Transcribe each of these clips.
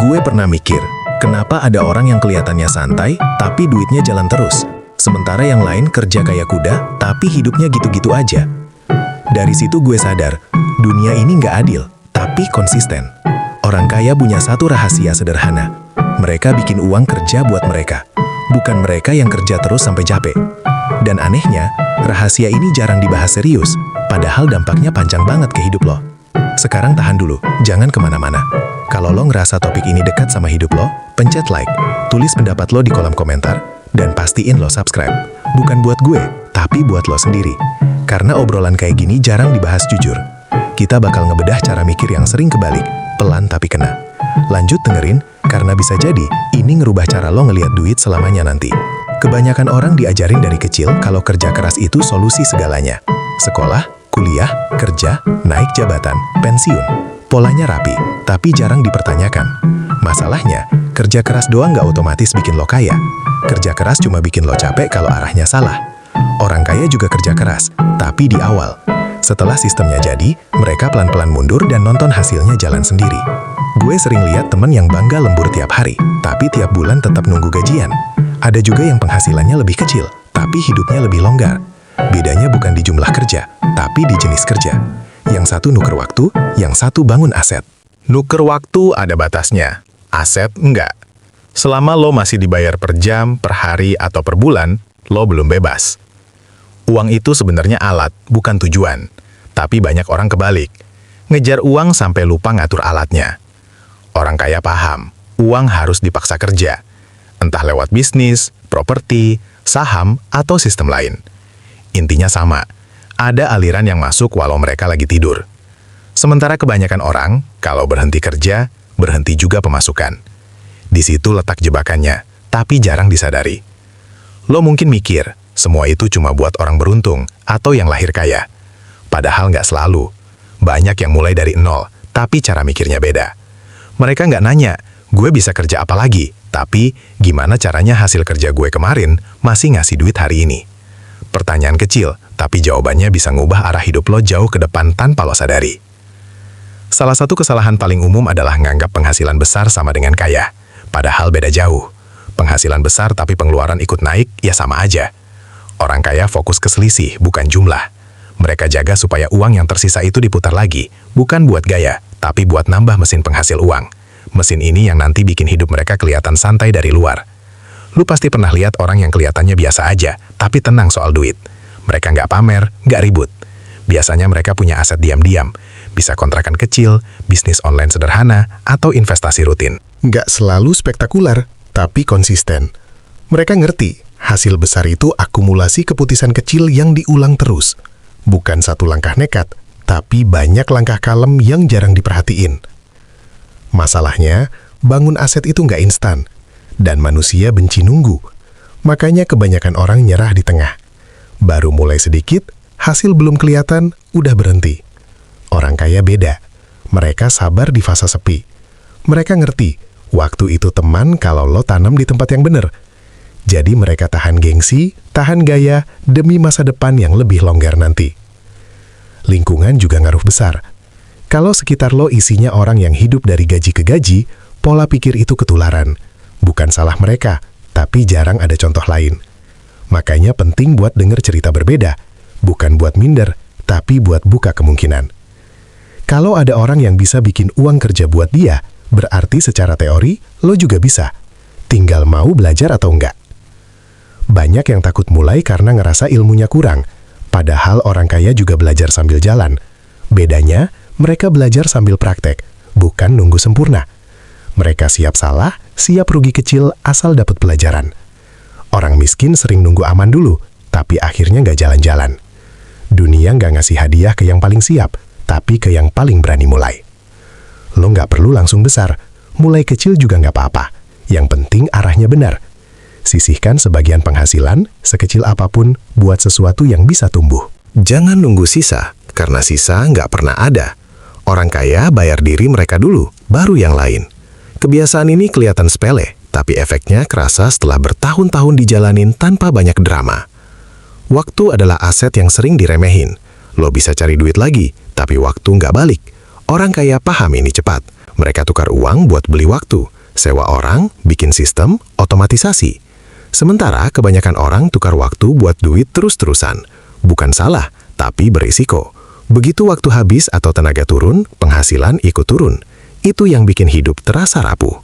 Gue pernah mikir, kenapa ada orang yang kelihatannya santai, tapi duitnya jalan terus. Sementara yang lain kerja kayak kuda, tapi hidupnya gitu-gitu aja. Dari situ gue sadar, dunia ini nggak adil, tapi konsisten. Orang kaya punya satu rahasia sederhana. Mereka bikin uang kerja buat mereka. Bukan mereka yang kerja terus sampai capek. Dan anehnya, rahasia ini jarang dibahas serius, padahal dampaknya panjang banget ke hidup lo. Sekarang tahan dulu, jangan kemana-mana. Kalau lo ngerasa topik ini dekat sama hidup lo, pencet like, tulis pendapat lo di kolom komentar, dan pastiin lo subscribe. Bukan buat gue, tapi buat lo sendiri. Karena obrolan kayak gini jarang dibahas jujur. Kita bakal ngebedah cara mikir yang sering kebalik, pelan tapi kena. Lanjut dengerin, karena bisa jadi ini ngerubah cara lo ngelihat duit selamanya nanti. Kebanyakan orang diajarin dari kecil kalau kerja keras itu solusi segalanya. Sekolah, kuliah, kerja, naik jabatan, pensiun. Polanya rapi, tapi jarang dipertanyakan. Masalahnya, kerja keras doang nggak otomatis bikin lo kaya. Kerja keras cuma bikin lo capek kalau arahnya salah. Orang kaya juga kerja keras, tapi di awal. Setelah sistemnya jadi, mereka pelan-pelan mundur dan nonton hasilnya jalan sendiri. Gue sering lihat temen yang bangga lembur tiap hari, tapi tiap bulan tetap nunggu gajian. Ada juga yang penghasilannya lebih kecil, tapi hidupnya lebih longgar. Bedanya bukan di jumlah kerja, tapi di jenis kerja. Yang satu nuker waktu, yang satu bangun aset. Nuker waktu ada batasnya, aset enggak. Selama lo masih dibayar per jam, per hari, atau per bulan, lo belum bebas. Uang itu sebenarnya alat, bukan tujuan. Tapi banyak orang kebalik. Ngejar uang sampai lupa ngatur alatnya. Orang kaya paham, uang harus dipaksa kerja. Entah lewat bisnis, properti, saham, atau sistem lain. Intinya sama, ada aliran yang masuk walau mereka lagi tidur. Sementara kebanyakan orang, kalau berhenti kerja, berhenti juga pemasukan. Di situ letak jebakannya, tapi jarang disadari. Lo mungkin mikir, semua itu cuma buat orang beruntung atau yang lahir kaya. Padahal nggak selalu. Banyak yang mulai dari nol, tapi cara mikirnya beda. Mereka nggak nanya, gue bisa kerja apa lagi, tapi gimana caranya hasil kerja gue kemarin masih ngasih duit hari ini. Pertanyaan kecil, tapi jawabannya bisa ngubah arah hidup lo jauh ke depan tanpa lo sadari. Salah satu kesalahan paling umum adalah nganggap penghasilan besar sama dengan kaya. Padahal beda jauh. Penghasilan besar tapi pengeluaran ikut naik, ya sama aja. Orang kaya fokus ke selisih, bukan jumlah. Mereka jaga supaya uang yang tersisa itu diputar lagi, bukan buat gaya, tapi buat nambah mesin penghasil uang. Mesin ini yang nanti bikin hidup mereka kelihatan santai dari luar. Lu pasti pernah lihat orang yang kelihatannya biasa aja, tapi tenang soal duit. Mereka nggak pamer, nggak ribut. Biasanya mereka punya aset diam-diam, bisa kontrakan kecil, bisnis online sederhana, atau investasi rutin. Nggak selalu spektakuler, tapi konsisten. Mereka ngerti, hasil besar itu akumulasi keputusan kecil yang diulang terus. Bukan satu langkah nekat, tapi banyak langkah kalem yang jarang diperhatiin. Masalahnya, bangun aset itu nggak instan. Dan manusia benci nunggu. Makanya kebanyakan orang nyerah di tengah. Baru mulai sedikit, hasil belum kelihatan, udah berhenti. Orang kaya beda. Mereka sabar di fase sepi. Mereka ngerti, waktu itu teman kalau lo tanam di tempat yang bener. Jadi mereka tahan gengsi, tahan gaya, demi masa depan yang lebih longgar nanti. Lingkungan juga ngaruh besar. Kalau sekitar lo isinya orang yang hidup dari gaji ke gaji, pola pikir itu ketularan. Bukan salah mereka, tapi jarang ada contoh lain. Makanya penting buat denger cerita berbeda, bukan buat minder, tapi buat buka kemungkinan. Kalau ada orang yang bisa bikin uang kerja buat dia, berarti secara teori, lo juga bisa. Tinggal mau belajar atau enggak. Banyak yang takut mulai karena ngerasa ilmunya kurang, padahal orang kaya juga belajar sambil jalan. Bedanya, mereka belajar sambil praktek, bukan nunggu sempurna. Mereka siap salah, siap rugi kecil asal dapat pelajaran. Orang miskin sering nunggu aman dulu, tapi akhirnya nggak jalan-jalan. Dunia nggak ngasih hadiah ke yang paling siap, tapi ke yang paling berani mulai. Lo nggak perlu langsung besar, mulai kecil juga nggak apa-apa. Yang penting arahnya benar. Sisihkan sebagian penghasilan, sekecil apapun, buat sesuatu yang bisa tumbuh. Jangan nunggu sisa, karena sisa nggak pernah ada. Orang kaya bayar diri mereka dulu, baru yang lain. Kebiasaan ini kelihatan sepele, tapi efeknya kerasa setelah bertahun-tahun dijalanin tanpa banyak drama. Waktu adalah aset yang sering diremehin. Lo bisa cari duit lagi, tapi waktu nggak balik. Orang kaya paham ini cepat. Mereka tukar uang buat beli waktu, sewa orang, bikin sistem, otomatisasi. Sementara kebanyakan orang tukar waktu buat duit terus-terusan. Bukan salah, tapi berisiko. Begitu waktu habis atau tenaga turun, penghasilan ikut turun. Itu yang bikin hidup terasa rapuh.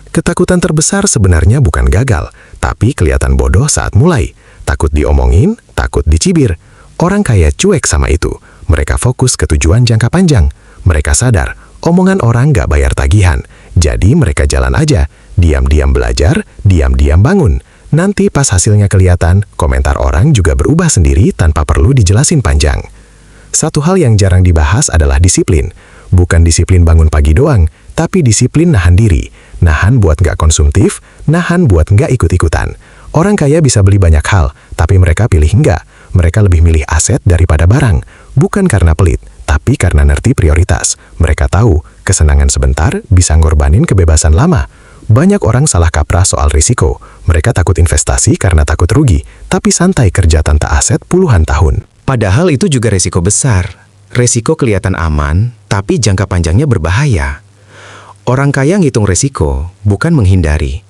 Ketakutan terbesar sebenarnya bukan gagal, tapi kelihatan bodoh saat mulai. Takut diomongin, takut dicibir. Orang kaya cuek sama itu. Mereka fokus ke tujuan jangka panjang. Mereka sadar, omongan orang nggak bayar tagihan. Jadi mereka jalan aja, diam-diam belajar, diam-diam bangun. Nanti pas hasilnya kelihatan, komentar orang juga berubah sendiri tanpa perlu dijelasin panjang. Satu hal yang jarang dibahas adalah disiplin. Bukan disiplin bangun pagi doang, tapi disiplin nahan diri. Nahan buat nggak konsumtif, nahan buat nggak ikut-ikutan. Orang kaya bisa beli banyak hal, tapi mereka pilih nggak. Mereka lebih milih aset daripada barang. Bukan karena pelit, tapi karena ngerti prioritas. Mereka tahu, kesenangan sebentar bisa ngorbanin kebebasan lama. Banyak orang salah kaprah soal risiko. Mereka takut investasi karena takut rugi, tapi santai kerja tanpa aset puluhan tahun. Padahal itu juga resiko besar. Resiko kelihatan aman, tapi jangka panjangnya berbahaya. Orang kaya ngitung resiko, bukan menghindari.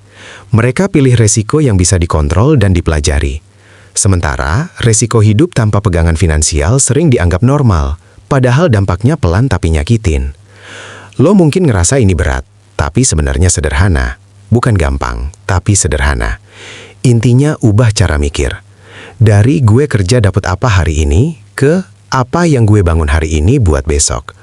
Mereka pilih resiko yang bisa dikontrol dan dipelajari. Sementara, resiko hidup tanpa pegangan finansial sering dianggap normal, padahal dampaknya pelan tapi nyakitin. Lo mungkin ngerasa ini berat, tapi sebenarnya sederhana. Bukan gampang, tapi sederhana. Intinya ubah cara mikir. Dari gue kerja dapat apa hari ini, ke apa yang gue bangun hari ini buat besok.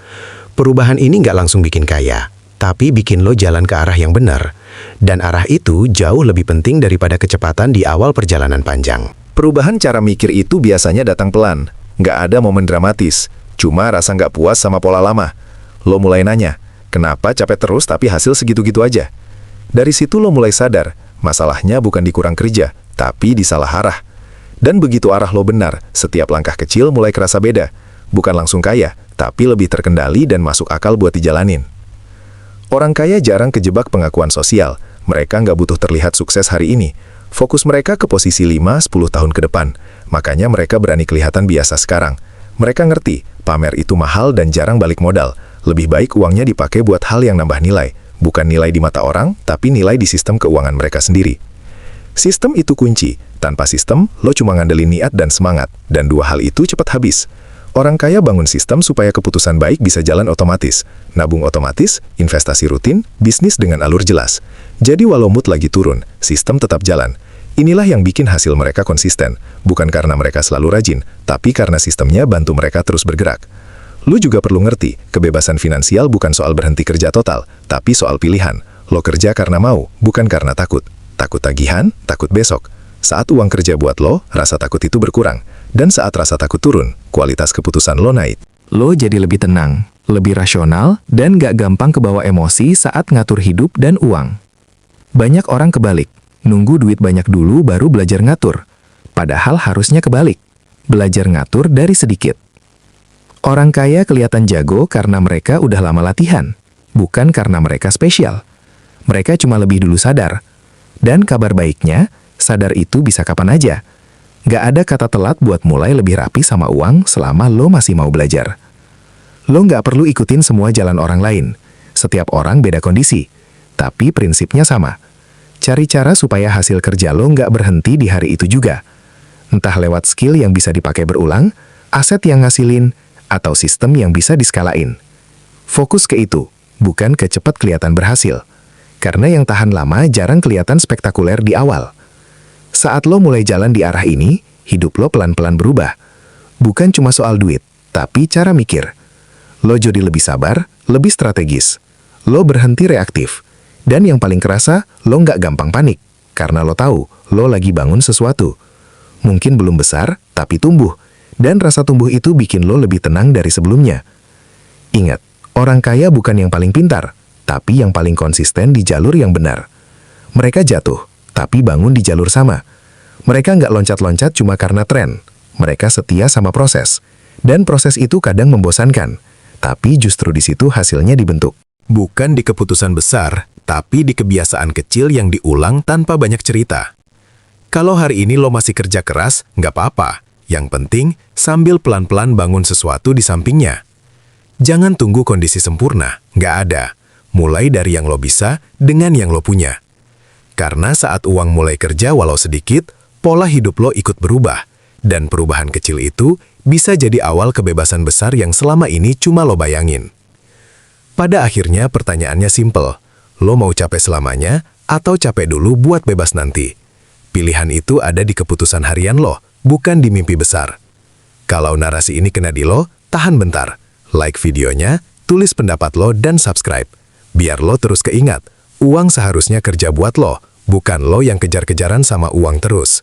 Perubahan ini nggak langsung bikin kaya, tapi bikin lo jalan ke arah yang benar. Dan arah itu jauh lebih penting daripada kecepatan di awal perjalanan panjang. Perubahan cara mikir itu biasanya datang pelan. Nggak ada momen dramatis, cuma rasa nggak puas sama pola lama. Lo mulai nanya, kenapa capek terus tapi hasil segitu-gitu aja? Dari situ lo mulai sadar, masalahnya bukan di kurang kerja, tapi di salah arah. Dan begitu arah lo benar, setiap langkah kecil mulai kerasa beda. Bukan langsung kaya, tapi lebih terkendali dan masuk akal buat dijalanin. Orang kaya jarang kejebak pengakuan sosial. Mereka nggak butuh terlihat sukses hari ini. Fokus mereka ke posisi 5-10 tahun ke depan. Makanya mereka berani kelihatan biasa sekarang. Mereka ngerti, pamer itu mahal dan jarang balik modal. Lebih baik uangnya dipakai buat hal yang nambah nilai. Bukan nilai di mata orang, tapi nilai di sistem keuangan mereka sendiri. Sistem itu kunci. Tanpa sistem, lo cuma ngandelin niat dan semangat. Dan dua hal itu cepat habis. Orang kaya bangun sistem supaya keputusan baik bisa jalan otomatis. Nabung otomatis, investasi rutin, bisnis dengan alur jelas. Jadi walau mood lagi turun, sistem tetap jalan. Inilah yang bikin hasil mereka konsisten. Bukan karena mereka selalu rajin, tapi karena sistemnya bantu mereka terus bergerak. Lu juga perlu ngerti, kebebasan finansial bukan soal berhenti kerja total, tapi soal pilihan. Lo kerja karena mau, bukan karena takut. Takut tagihan, takut besok. Saat uang kerja buat lo, rasa takut itu berkurang. Dan saat rasa takut turun, kualitas keputusan lo naik. Lo jadi lebih tenang, lebih rasional, dan gak gampang kebawa emosi saat ngatur hidup dan uang. Banyak orang kebalik, nunggu duit banyak dulu baru belajar ngatur. Padahal harusnya kebalik, belajar ngatur dari sedikit. Orang kaya kelihatan jago karena mereka udah lama latihan, bukan karena mereka spesial. Mereka cuma lebih dulu sadar. Dan kabar baiknya, sadar itu bisa kapan aja. Gak ada kata telat buat mulai lebih rapi sama uang selama lo masih mau belajar. Lo gak perlu ikutin semua jalan orang lain. Setiap orang beda kondisi. Tapi prinsipnya sama. Cari cara supaya hasil kerja lo gak berhenti di hari itu juga. Entah lewat skill yang bisa dipakai berulang, aset yang ngasilin, atau sistem yang bisa diskalain. Fokus ke itu, bukan ke cepat kelihatan berhasil. Karena yang tahan lama jarang kelihatan spektakuler di awal. Saat lo mulai jalan di arah ini, hidup lo pelan-pelan berubah. Bukan cuma soal duit, tapi cara mikir. Lo jadi lebih sabar, lebih strategis. Lo berhenti reaktif. Dan yang paling kerasa, lo nggak gampang panik. Karena lo tahu, lo lagi bangun sesuatu. Mungkin belum besar, tapi tumbuh. Dan rasa tumbuh itu bikin lo lebih tenang dari sebelumnya. Ingat, orang kaya bukan yang paling pintar, tapi yang paling konsisten di jalur yang benar. Mereka jatuh, tapi bangun di jalur sama. Mereka nggak loncat-loncat cuma karena tren. Mereka setia sama proses. Dan proses itu kadang membosankan. Tapi justru di situ hasilnya dibentuk. Bukan di keputusan besar, tapi di kebiasaan kecil yang diulang tanpa banyak cerita. Kalau hari ini lo masih kerja keras, nggak apa-apa. Yang penting, sambil pelan-pelan bangun sesuatu di sampingnya. Jangan tunggu kondisi sempurna, nggak ada. mulai dari yang lo bisa dengan yang lo punya. Karena saat uang mulai kerja walau sedikit, pola hidup lo ikut berubah. Dan perubahan kecil itu bisa jadi awal kebebasan besar yang selama ini cuma lo bayangin. Pada akhirnya pertanyaannya simpel. Lo mau capek selamanya atau capek dulu buat bebas nanti? Pilihan itu ada di keputusan harian lo, bukan di mimpi besar. Kalau narasi ini kena di lo, tahan bentar. Like videonya, tulis pendapat lo dan subscribe. Biar lo terus keingat, uang seharusnya kerja buat lo, bukan lo yang kejar-kejaran sama uang terus.